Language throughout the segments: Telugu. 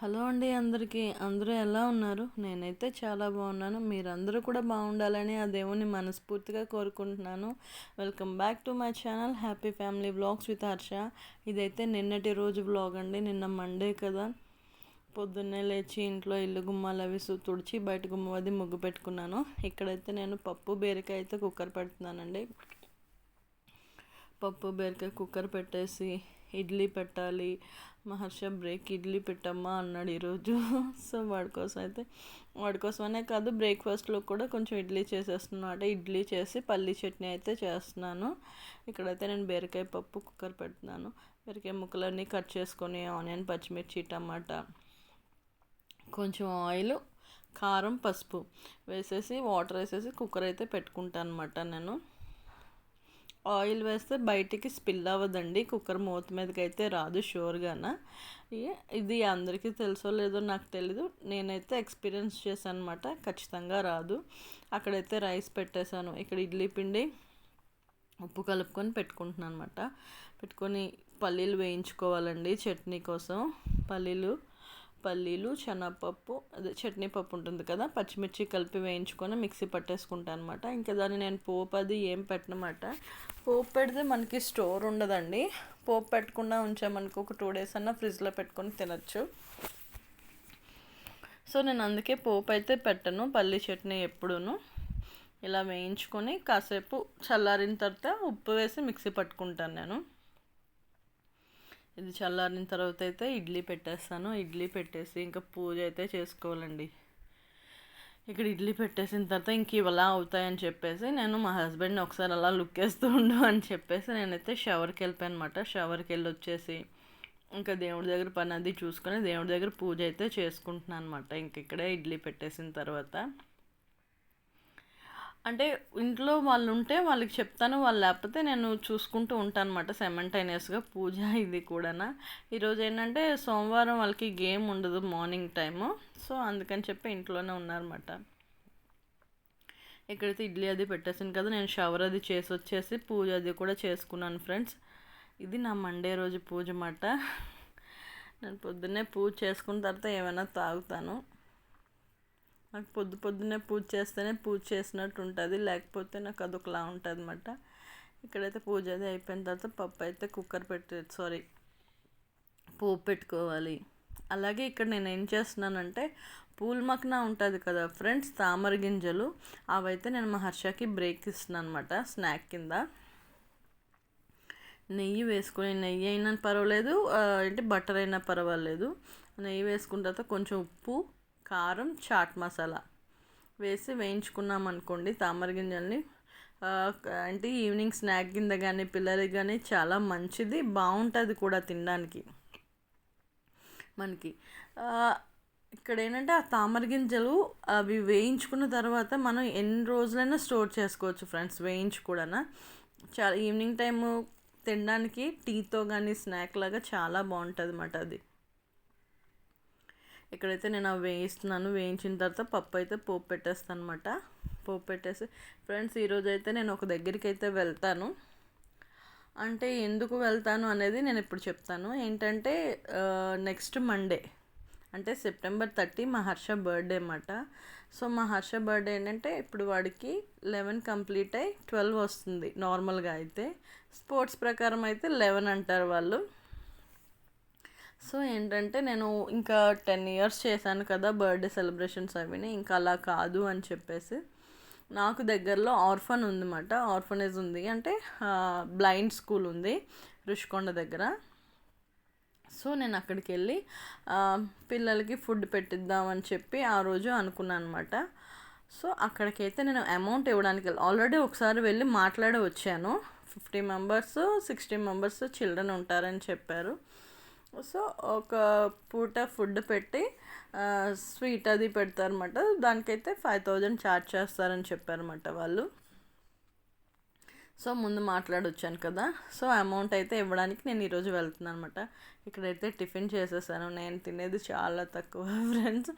హలో అండి అందరికీ. అందరూ ఎలా ఉన్నారు? నేనైతే చాలా బాగున్నాను. మీరందరూ కూడా బాగుండాలని ఆ దేవుని మనస్ఫూర్తిగా కోరుకుంటున్నాను. Welcome back to my channel happy family vlogs with Harsha. ఇదైతే నిన్నటి రోజు వ్లాగ్ అండి. నిన్న మండే కదా, పొద్దున్నే లేచి ఇంట్లో ఇల్లు గుమ్మాలు అవి తుడిచి బయట గుమ్మది ముగ్గు పెట్టుకున్నాను. ఇక్కడైతే నేను పప్పు బీరకాయ అయితే కుక్కర్ పెడుతున్నానండి. పప్పు బీరకాయ కుక్కర్ పెట్టేసి ఇడ్లీ పెట్టాలి. మహర్ష బ్రేక్ ఇడ్లీ పెట్టమ్మా అన్నాడు ఈరోజు. సో వాడి కోసమనే కాదు, బ్రేక్ఫాస్ట్లో కూడా కొంచెం ఇడ్లీ చేసేస్తున్నాను. ఇడ్లీ చేసి పల్లీ చట్నీ అయితే చేస్తున్నాను. ఇక్కడైతే నేను బీరకాయ పప్పు కుక్కర్ పెడుతున్నాను. బీరకాయ ముక్కలన్నీ కట్ చేసుకొని ఆనియన్, పచ్చిమిర్చి, టమాటా, కొంచెం ఆయిల్, కారం, పసుపు వేసేసి వాటర్ వేసేసి కుక్కర్ అయితే పెట్టుకుంటాను అనమాట. నేను ఆయిల్ వేస్తే బయటికి స్పిల్ అవ్వదండి, కుక్కర్ మూత మీదకి అయితే రాదు షూర్గాన. ఇది అందరికీ తెలుసో లేదో నాకు తెలీదు, నేనైతే ఎక్స్పీరియన్స్ చేశాను అనమాట. ఖచ్చితంగా రాదు. అక్కడైతే రైస్ పెట్టేశాను. ఇక్కడ ఇడ్లీ పిండి ఉప్పు కలుపుకొని పెట్టుకుంటున్నాను అనమాట. పెట్టుకొని పల్లీలు వేయించుకోవాలండి చట్నీ కోసం. పల్లీలు శనగపప్పు, అదే చట్నీ పప్పు ఉంటుంది కదా, పచ్చిమిర్చి కలిపి వేయించుకొని మిక్సీ పట్టేసుకుంటాను అనమాట. ఇంకా దాన్ని నేను పోపు అది ఏం పెట్టనమాట. పోపు పెడితే మనకి స్టోర్ ఉండదండి. పోపు పెట్టకుండా ఉంచామనుకో ఒక 2 days అన్నా ఫ్రిడ్జ్లో పెట్టుకొని తినచ్చు. సో నేను అందుకే పోపు అయితే పెట్టను. పల్లీ చట్నీ ఎప్పుడూను ఇలా వేయించుకొని కాసేపు చల్లారిన తర్వాత ఉప్పు వేసి మిక్సీ పట్టుకుంటాను నేను. ఇది చల్లారిన తర్వాత అయితే ఇడ్లీ పెట్టేస్తాను. ఇడ్లీ పెట్టేసి ఇంకా పూజ అయితే చేసుకోవాలండి. ఇక్కడ ఇడ్లీ పెట్టేసిన తర్వాత ఇంక ఇవలా అవుతాయని చెప్పేసి నేను మా హస్బెండ్ని ఒకసారి అలా లుక్ వేస్తూ ఉండు అని చెప్పేసి నేనైతే షవర్కి వెళ్ళిపోయాను అనమాట. షవర్కి వెళ్ళి వచ్చేసి ఇంకా దేవుడి దగ్గర పని అది చూసుకొని దేవుడి దగ్గర పూజ అయితే చేసుకుంటున్నాను అనమాట. ఇంక ఇక్కడే ఇడ్లీ పెట్టేసిన తర్వాత అంటే ఇంట్లో వాళ్ళు ఉంటే వాళ్ళకి చెప్తాను, వాళ్ళు లేకపోతే నేను చూసుకుంటూ ఉంటాను అనమాట సైమల్టేనియస్గా పూజ ఇది కూడా. ఈరోజు ఏంటంటే సోమవారం వాళ్ళకి గేమ్ ఉండదు మార్నింగ్ టైము. సో అందుకని చెప్పి ఇంట్లోనే ఉన్నారన్నమాట. ఇక్కడైతే ఇడ్లీ అది పెట్టేసాను కదా, నేను షవర్ అది చేసి వచ్చేసి పూజ అది కూడా చేసుకున్నాను ఫ్రెండ్స్. ఇది నా మండే రోజు పూజ అన్నమాట. నేను పొద్దున్నే పూజ చేసుకున్న తర్వాత ఏమైనా తాగుతాను. నాకు పొద్దున్నే పూజ చేస్తేనే పూజ చేసినట్టు ఉంటుంది, లేకపోతే నాకు అదొకలా ఉంటుంది అన్నమాట. ఇక్కడైతే పూజ అది అయిపోయిన తర్వాత పప్పు అయితే పోపు పెట్టుకోవాలి. అలాగే ఇక్కడ నేను ఏం చేస్తున్నానంటే పూల్ మక్నా ఉంటుంది కదా ఫ్రెండ్స్, తామర గింజలు, అవైతే నేను మా హర్షకి బ్రేక్ ఇస్తున్నాను అనమాట స్నాక్ కింద. నెయ్యి వేసుకొని, నెయ్యి అయినా పర్వాలేదు, బటర్ అయినా పర్వాలేదు, నెయ్యి వేసుకున్న తర్వాత కొంచెం ఉప్పు, కారం, చాట్ మసాలా వేసి వేయించుకున్నాం అనుకోండి తామర గింజల్ని. ఈవినింగ్ స్నాక్ కింద కానీ పిల్లలకి కానీ చాలా మంచిది, బాగుంటుంది కూడా తినడానికి మనకి. ఇక్కడ ఏంటంటే ఆ తామర గింజలు అవి వేయించుకున్న తర్వాత మనం ఎన్ని రోజులైనా స్టోర్ చేసుకోవచ్చు ఫ్రెండ్స్, వేయించి కూడా. చాలా ఈవినింగ్ టైము తినడానికి టీతో కానీ స్నాక్ లాగా చాలా బాగుంటుంది అన్నమాట అది. ఇక్కడైతే నేను అవి వేయిస్తున్నాను. వేయించిన తర్వాత పప్పు అయితే పోపు పెట్టేస్తాను అనమాట. పోపు పెట్టేసి ఫ్రెండ్స్ ఈరోజు అయితే నేను ఒక దగ్గరికి అయితే వెళ్తాను. అంటే ఎందుకు వెళ్తాను అనేది నేను ఇప్పుడు చెప్తాను. ఏంటంటే నెక్స్ట్ మండే అంటే September 30 మా హర్ష బర్త్డే అన్నమాట. సో మా హర్ష బర్త్డే ఏంటంటే ఇప్పుడు వాడికి 11 కంప్లీట్ అయ్యి 12 వస్తుంది. నార్మల్గా అయితే స్పోర్ట్స్ ప్రకారం అయితే 11 అంటారు వాళ్ళు. సో ఏంటంటే నేను ఇంకా 10 years చేశాను కదా బర్త్డే సెలబ్రేషన్స్ అవిని, ఇంకా అలా కాదు అని చెప్పేసి నాకు దగ్గరలో ఆర్ఫన్ ఉందన్నమాట. ఆర్ఫనేజ్ ఉంది, అంటే బ్లైండ్ స్కూల్ ఉంది రుషికొండ దగ్గర. సో నేను అక్కడికి వెళ్ళి పిల్లలకి ఫుడ్ పెట్టిద్దామని చెప్పి ఆ రోజు అనుకున్నాను అనమాట. సో అక్కడికైతే నేను అమౌంట్ ఇవ్వడానికి ఆల్రెడీ ఒకసారి వెళ్ళి మాట్లాడి వచ్చాను. 50 members 60 members చిల్డ్రన్ ఉంటారని చెప్పారు. సో ఒక పూట ఫుడ్ పెట్టి స్వీట్ అది పెడతారన్నమాట. దానికైతే 5000 ఛార్జ్ చేస్తారని చెప్పారన్నమాట వాళ్ళు. సో ముందు మాట్లాడొచ్చాను కదా, సో అమౌంట్ అయితే ఇవ్వడానికి నేను ఈరోజు వెళ్తున్నాను అనమాట. ఇక్కడైతే టిఫిన్ చేసేసాను. నేను తినేది చాలా తక్కువ ఫ్రెండ్స్.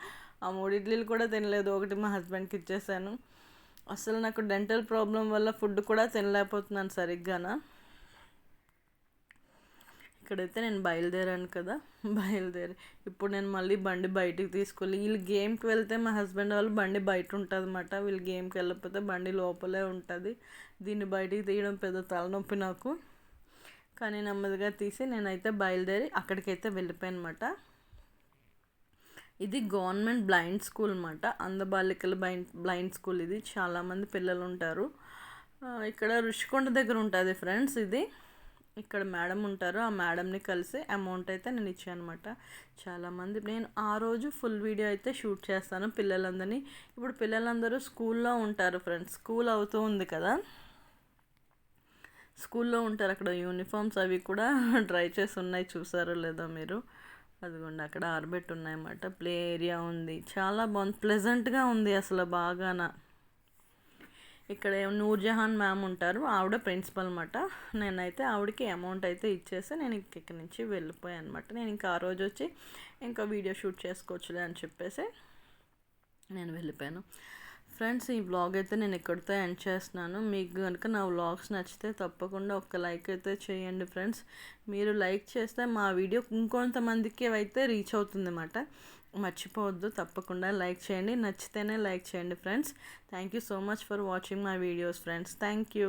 ఆ 3 ఇడ్లీలు కూడా తినలేదు, ఒకటి మా హస్బెండ్కి ఇచ్చేసాను. అసలు నాకు డెంటల్ ప్రాబ్లం వల్ల ఫుడ్ కూడా తినలేకపోతున్నాను సరిగ్గాన. ఇక్కడైతే నేను బయలుదేరాను కదా, ఇప్పుడు నేను మళ్ళీ బండి బయటికి తీసుకెళ్ళి, వీళ్ళు గేమ్కి వెళ్తే మా హస్బెండ్ వాళ్ళు బండి బయట ఉంటుంది అన్నమాట, వీళ్ళు గేమ్కి వెళ్ళకపోతే బండి లోపలే ఉంటుంది. దీన్ని బయటికి తీయడం పెద్ద తలనొప్పి నాకు. కానీ నెమ్మదిగా తీసి నేనైతే బయలుదేరి అక్కడికైతే వెళ్ళిపోయాను అనమాట. ఇది గవర్నమెంట్ బ్లైండ్ స్కూల్ అన్నమాట, అందబాలికల బ్లైండ్ స్కూల్. ఇది చాలామంది పిల్లలు ఉంటారు. ఇక్కడ రుషికొండ దగ్గర ఉంటుంది ఫ్రెండ్స్. ఇది ఇక్కడ మేడం ఉంటారు, ఆ మేడంని కలిసి అమౌంట్ అయితే నేను ఇచ్చాను అనమాట. చాలామంది, నేను ఆ రోజు ఫుల్ వీడియో అయితే షూట్ చేస్తాను పిల్లలందరినీ. ఇప్పుడు పిల్లలందరూ స్కూల్లో ఉంటారు ఫ్రెండ్స్, స్కూల్ అవుతూ ఉంది కదా, స్కూల్లో ఉంటారు. అక్కడ యూనిఫామ్స్ అవి కూడా డ్రై చేసి ఉన్నాయి, చూసారో లేదో మీరు. అదిగోండి అక్కడ ఆరబెట్టి ఉన్నాయన్నమాట. ప్లే ఏరియా ఉంది, చాలా బాగుంది, ప్లెజెంట్గా ఉంది అసలు బాగాన. ఇక్కడ నూర్జహాన్ మ్యామ్ ఉంటారు, ఆవిడ ప్రిన్సిపల్ అనమాట. నేనైతే ఆవిడకి అమౌంట్ అయితే ఇచ్చేసి నేను ఇక్కడి నుంచి వెళ్ళిపోయాను అనమాట. నేను ఇంకా ఆ రోజు వచ్చి ఇంకా వీడియో షూట్ చేసుకోవచ్చులే అని చెప్పేసి నేను వెళ్ళిపోయాను. ఫ్రెండ్స్, ఈ వ్లాగ్ అయితే నేను ఇక్కడితో ఎండ్ చేస్తున్నాను. మీకు కనుక నా వ్లాగ్స్ నచ్చితే తప్పకుండా ఒక లైక్ అయితే చేయండి ఫ్రెండ్స్. మీరు లైక్ చేస్తే మా వీడియో ఇంకొంతమందికి అయితే రీచ్ అవుతుంది అన్నమాట. మర్చిపోవద్దు, తప్పకుండా లైక్ చేయండి, నచ్చితేనే లైక్ చేయండి friends. Thank you so much for watching my videos friends. Thank you.